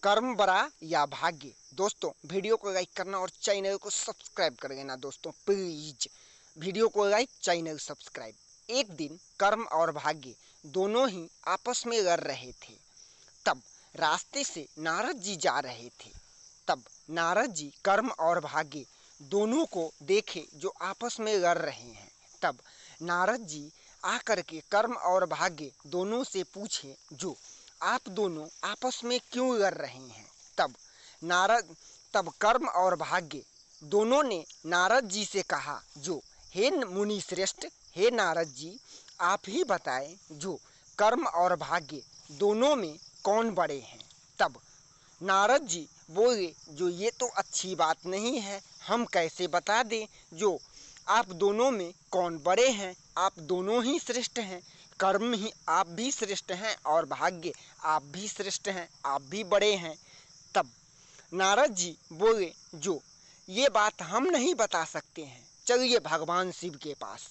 कर्म बड़ा या भाग्य। दोस्तों वीडियो को लाइक करना और चैनल को सब्सक्राइब कर लेना। दोस्तों प्लीज वीडियो को लाइक, चैनल सब्सक्राइब। एक दिन कर्म और भाग्य दोनों ही आपस में लड़ रहे थे। तब रास्ते से नारद जी जा रहे थे। तब नारद जी कर्म और भाग्य दोनों को देखे जो आपस में लड़ रहे हैं। तब नारद जी आकर के कर्म और भाग्य दोनों से पूछे जो आप दोनों आपस में क्यों लड़ रहे हैं। तब कर्म और भाग्य दोनों ने नारद जी से कहा जो हे मुनि श्रेष्ठ, हे नारद जी, आप ही बताएं जो कर्म और भाग्य दोनों में कौन बड़े हैं। तब नारद जी बोले जो ये तो अच्छी बात नहीं है, हम कैसे बता दें जो आप दोनों में कौन बड़े हैं। आप दोनों ही श्रेष्ठ हैं, कर्म ही आप भी श्रेष्ठ हैं और भाग्य आप भी श्रेष्ठ हैं, आप भी बड़े हैं। तब नारद जी बोले जो ये बात हम नहीं बता सकते हैं, चलिए भगवान शिव के पास,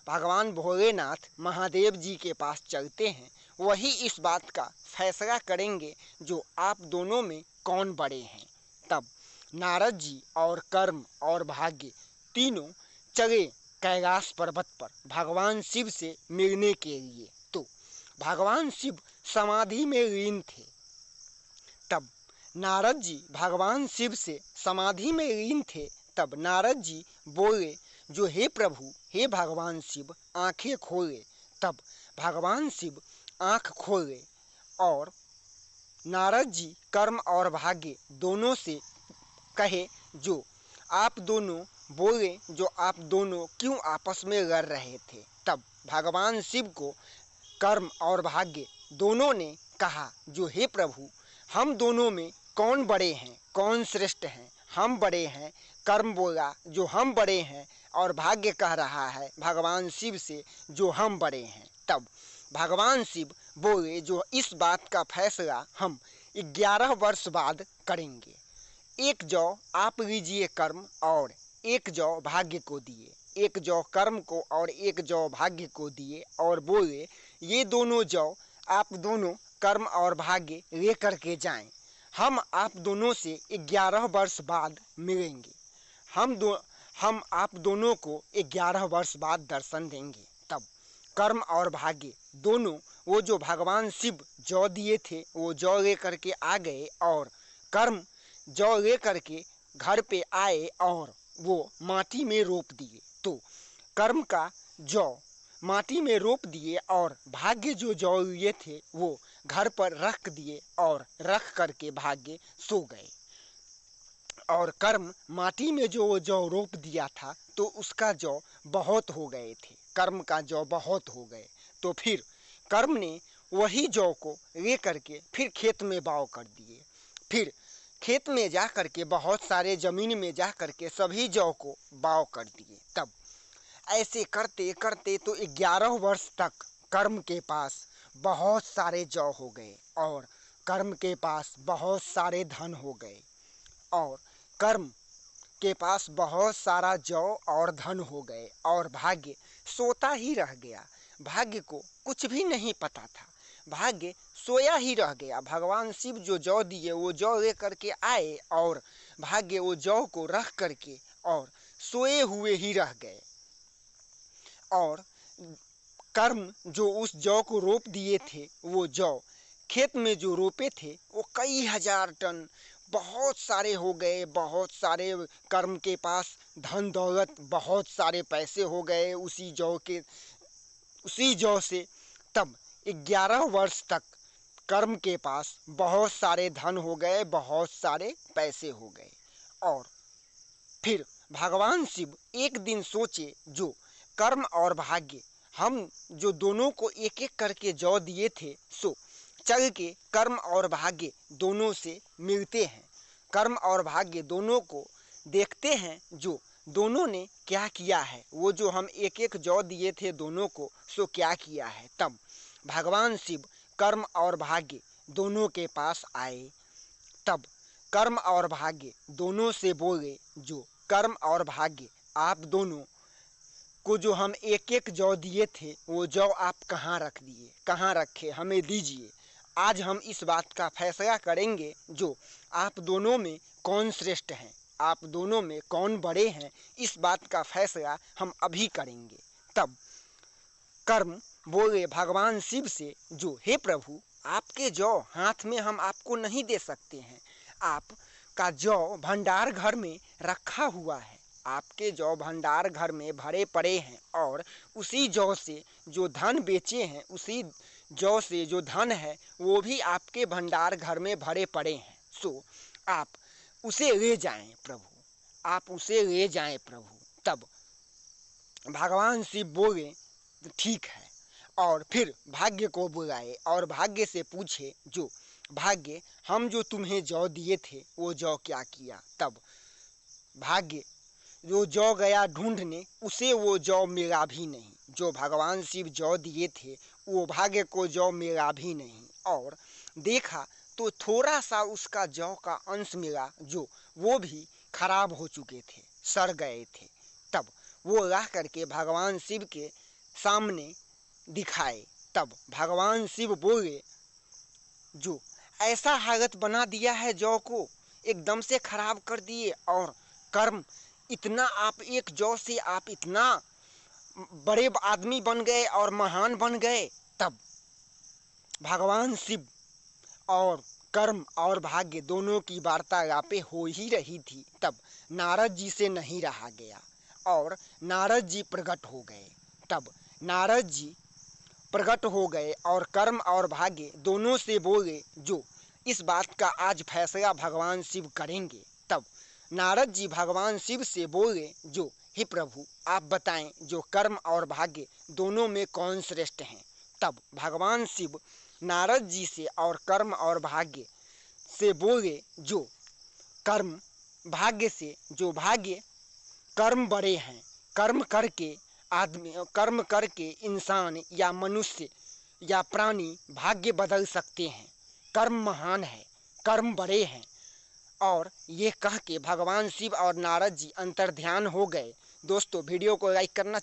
भगवान भोलेनाथ महादेव जी के पास चलते हैं, वही इस बात का फैसला करेंगे जो आप दोनों में कौन बड़े हैं। तब नारद जी और कर्म और भाग्य तीनों चले कैलाश पर्वत पर भगवान शिव से मिलने के लिए। तो भगवान शिव समाधि में लीन थे। तब नारद जी भगवान शिव से समाधि में लीन थे। तब नारद जी बोले जो हे प्रभु, हे भगवान शिव, आंखें खोले। तब भगवान शिव आंख खोले और नारद जी कर्म और भाग्य दोनों से कहे जो आप दोनों बोले जो आप दोनों क्यों आपस में लड़ रहे थे। तब भगवान शिव को कर्म और भाग्य दोनों ने कहा जो हे प्रभु, हम दोनों में कौन बड़े हैं, कौन श्रेष्ठ हैं। हम बड़े हैं, कर्म बोला जो हम बड़े हैं, और भाग्य कह रहा है भगवान शिव से जो हम बड़े हैं। तब भगवान शिव बोले जो इस बात का फैसला हम 11 वर्ष बाद करेंगे। एक जौ आप लीजिए कर्म और एक जौ भाग्य को दिए। एक जौ कर्म को और एक जौ भाग्य को दिए और बोले ये दोनों जौ आप दोनों कर्म और भाग्य लेकर के जाएं। हम आप दोनों से 11 वर्ष बाद मिलेंगे। हम आप दोनों को 11 वर्ष बाद दर्शन देंगे। तब कर्म और भाग्य दोनों वो जो भगवान शिव जौ दिए थे वो जौ लेकर के आ गए और कर्म जौ लेकर के घर पे आए और वो माटी में रोप दिए। तो कर्म का जौ माटी में रोप दिए और भाग्य जो जौ लिए थे वो घर पर रख दिए और रख करके भाग्य सो गए। और कर्म माटी में जो वो जौ रोप दिया था तो उसका जौ बहुत हो गए थे, कर्म का जौ बहुत हो गए। तो फिर कर्म ने वही जौ को ले करके फिर खेत में बाव कर दिए। फिर खेत में जा करके बहुत सारे जमीन में जा करके सभी जौ को बाव कर दिए। तब ऐसे करते करते तो 11 वर्ष तक कर्म के पास बहुत सारे जौ हो गए और कर्म के पास बहुत सारे धन हो गए और कर्म के पास बहुत सारा जौ और धन हो गए और भाग्य सोता ही रह गया। भाग्य को कुछ भी नहीं पता था, भाग्य सोया ही रह गया। भगवान शिव जो जौ दिए वो जौ ले करके आए और भाग्य वो जौ को रख करके और सोए हुए ही रह गए। और कर्म जो उस जौ को रोप दिए थे वो जौ खेत में जो रोपे थे वो कई हजार टन बहुत सारे हो गए। बहुत सारे कर्म के पास धन दौलत, बहुत सारे पैसे हो गए उसी जौ से। तब 11 वर्ष तक कर्म के पास बहुत सारे धन हो गए, बहुत सारे पैसे हो गए। और फिर भगवान शिव एक दिन सोचे जो कर्म और भाग्य हम जो दोनों को एक एक करके जौ दिए थे सो चल के कर्म और भाग्य दोनों से मिलते हैं, कर्म और भाग्य दोनों को देखते हैं जो दोनों ने क्या किया है, वो जो हम एक एक जौ दिए थे दोनों को सो क्या किया है। तब भगवान शिव कर्म और भाग्य दोनों के पास आए। तब कर्म और भाग्य दोनों से बोले जो कर्म और भाग्य आप दोनों को जो हम एक एक जौ दिए थे वो जौ आप कहाँ रख दिए, कहाँ रखे, हमें दीजिए। आज हम इस बात का फैसला करेंगे जो आप दोनों में कौन श्रेष्ठ हैं, आप दोनों में कौन बड़े हैं, इस बात का फैसला हम अभी करेंगे। तब कर्म बोले भगवान शिव से जो हे प्रभु, आपके जौ हाथ में हम आपको नहीं दे सकते हैं, आपका जौ भंडार घर में रखा हुआ है, आपके जौ भंडार घर में भरे पड़े हैं और उसी जौ से जो धन बेचे हैं, उसी जौ से जो धन है वो भी आपके भंडार घर में भरे पड़े हैं। सो आप उसे ले जाएं प्रभु, आप उसे ले जाएं प्रभु। तब भगवान शिव बोले ठीक है, और फिर भाग्य को बुलाए और भाग्य से पूछे जो भाग्य, हम जो तुम्हें जौ दिए थे वो जौ क्या किया। तब भाग्य जो जौ गया ढूंढने, उसे वो जौ मिला भी नहीं, जो भगवान शिव जौ दिए थे वो भाग्य को जौ मिला भी नहीं। और देखा तो थोड़ा सा उसका जौ का अंश मिला, जो वो भी खराब हो चुके थे, सड़ गए थे। तब वो ला करके भगवान शिव के सामने दिखाए। तब भगवान शिव बोले जो ऐसा हालत बना दिया है जौ को, एकदम से खराब कर दिए, और कर्म इतना, आप एक जौ से आप इतना बड़े आदमी बन गए और महान बन गए। तब भगवान शिव और कर्म और भाग्य दोनों की वार्तालापें हो ही रही थी। तब नारद जी से नहीं रहा गया और नारद जी प्रकट हो गए। तब नारद जी प्रकट हो गए और कर्म और भाग्य दोनों से बोले जो इस बात का आज फैसला भगवान शिव करेंगे। तब नारद जी भगवान शिव से बोले जो हे प्रभु, आप बताएं जो कर्म और भाग्य दोनों में कौन श्रेष्ठ हैं। तब भगवान शिव नारद जी से और कर्म और भाग्य से बोले जो कर्म भाग्य से, जो भाग्य कर्म बड़े हैं, कर्म करके आदमी, कर्म करके इंसान या मनुष्य या प्राणी भाग्य बदल सकते हैं, कर्म महान है, कर्म बड़े हैं। और ये कह के भगवान शिव और नारद जी अंतर्ध्यान हो गए। दोस्तों वीडियो को लाइक करना